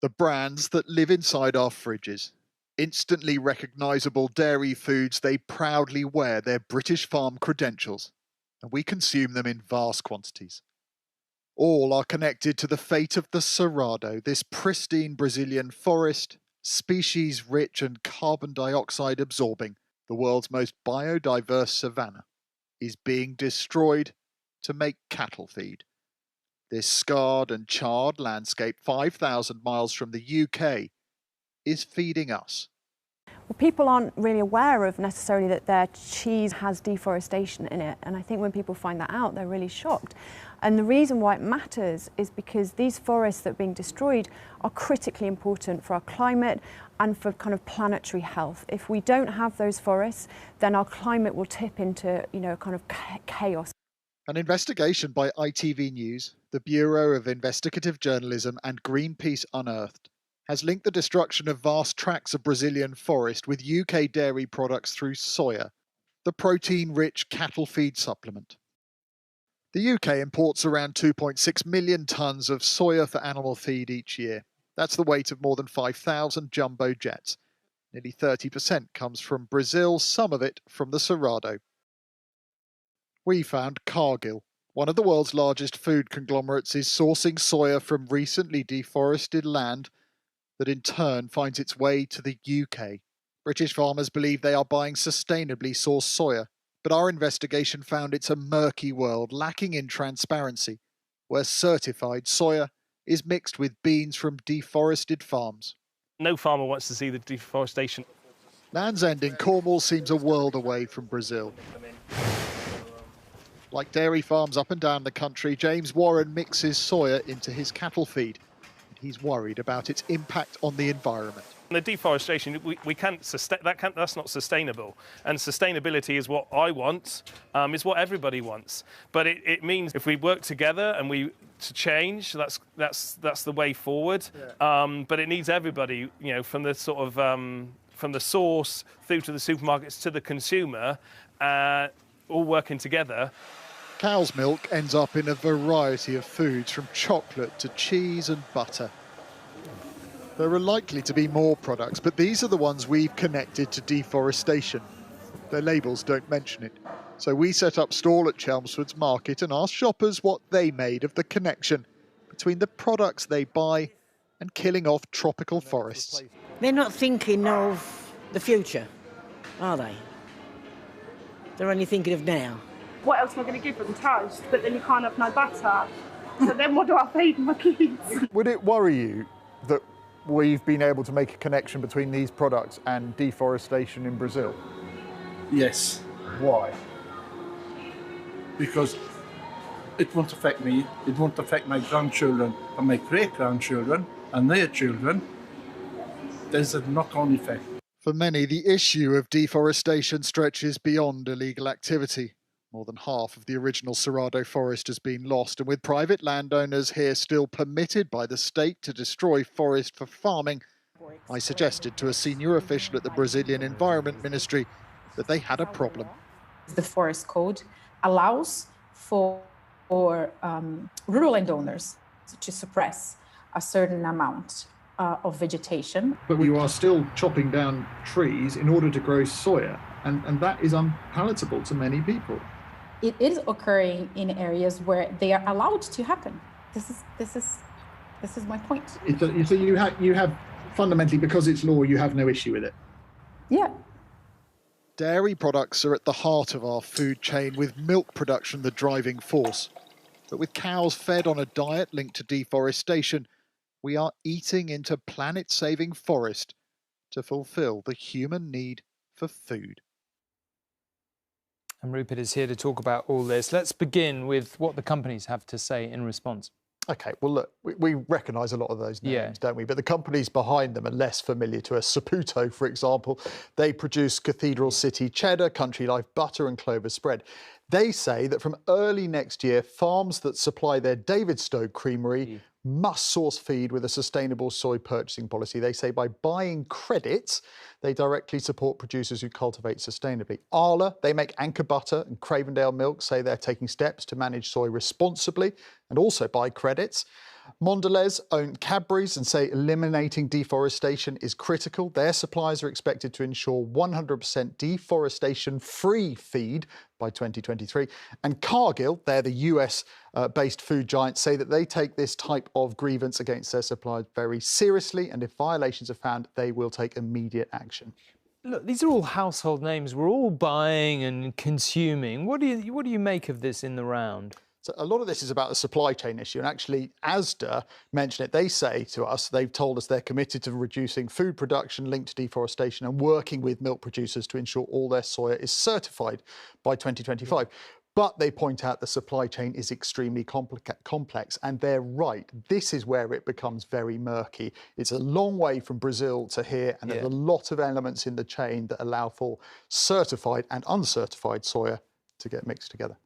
The brands that live inside our fridges. Instantly recognisable dairy foods, they proudly wear their British farm credentials, and we consume them in vast quantities. All are connected to the fate of the Cerrado, this pristine Brazilian forest, species-rich and carbon dioxide absorbing, the world's most biodiverse savanna, is being destroyed to make cattle feed. This scarred and charred landscape 5,000 miles from the UK is feeding us. Well, people aren't really aware of necessarily that their cheese has deforestation in it, and I think when people find that out, they're really shocked. And the reason why it matters is because these forests that are being destroyed are critically important for our climate and for kind of planetary health. If we don't have those forests, then our climate will tip into, kind of chaos. An investigation by ITV News, the Bureau of Investigative Journalism, and Greenpeace Unearthed has linked the destruction of vast tracts of Brazilian forest with UK dairy products through soya, the protein-rich cattle feed supplement. The UK imports around 2.6 million tonnes of soya for animal feed each year. That's the weight of more than 5,000 jumbo jets. Nearly 30% comes from Brazil, some of it from the Cerrado. We found Cargill, one of the world's largest food conglomerates, is sourcing soya from recently deforested land that in turn finds its way to the UK. British farmers believe they are buying sustainably sourced soya, but our investigation found it's a murky world lacking in transparency, where certified soya is mixed with beans from deforested farms. No farmer wants to see the deforestation. Land's End in Cornwall seems a world away from Brazil. Like dairy farms up and down the country, James Warren mixes soya into his cattle feed. He's worried about its impact on the environment. The deforestation, we can't sustain that's not sustainable. And sustainability is what I want, is what everybody wants. But it means if we work together and to change, that's the way forward. Yeah. But it needs everybody, from the sort of from the source through to the supermarkets to the consumer, all working together. Cow's milk ends up in a variety of foods, from chocolate to cheese and butter. There are likely to be more products, but these are the ones we've connected to deforestation. Their labels don't mention it. So we set up stall at Chelmsford's Market and asked shoppers what they made of the connection between the products they buy and killing off tropical forests. They're not thinking of the future, are they? They're only thinking of now. What else am I going to give them? Toast, but then you can't have no butter. So then what do I feed my kids? Would it worry you that we've been able to make a connection between these products and deforestation in Brazil? Yes. Why? Because it won't affect me, it won't affect my grandchildren and my great-grandchildren and their children. There's a knock-on effect. For many, the issue of deforestation stretches beyond illegal activity. More than half of the original Cerrado forest has been lost, and with private landowners here still permitted by the state to destroy forest for farming, I suggested to a senior official at the Brazilian Environment Ministry that they had a problem. The forest code allows for rural landowners to suppress a certain amount of vegetation. But you are still chopping down trees in order to grow soya, and that is unpalatable to many people. It is occurring in areas where they are allowed to happen. This is my point. So you have fundamentally, because it's law, you have no issue with it. Yeah. Dairy products are at the heart of our food chain, with milk production the driving force. But with cows fed on a diet linked to deforestation, we are eating into planet-saving forest to fulfill the human need for food. And Rupert is here to talk about all this. Let's begin with what the companies have to say in response. OK, well, look, we recognise a lot of those names, don't we? But the companies behind them are less familiar to us. Saputo, for example, they produce Cathedral City cheddar, Country Life butter and Clover spread. They say that from early next year, farms that supply their Davidstow creamery must source feed with a sustainable soy purchasing policy. They say by buying credits, they directly support producers who cultivate sustainably. Arla, they make Anchor butter, and Cravendale Milk say they're taking steps to manage soy responsibly and also buy credits. Mondelez own Cadbury's and say eliminating deforestation is critical. Their suppliers are expected to ensure 100% deforestation-free feed by 2023. And Cargill, they're the US-based food giant, say that they take this type of grievance against their suppliers very seriously, and if violations are found, they will take immediate action. Look, these are all household names. We're all buying and consuming. What do you make of this in the round? So a lot of this is about the supply chain issue, and actually ASDA mentioned it. They say to us, they've told us they're committed to reducing food production linked to deforestation and working with milk producers to ensure all their soya is certified by 2025. But they point out the supply chain is extremely complex, and they're right. This is where it becomes very murky. It's a long way from Brazil to here, and there's a lot of elements in the chain that allow for certified and uncertified soya to get mixed together.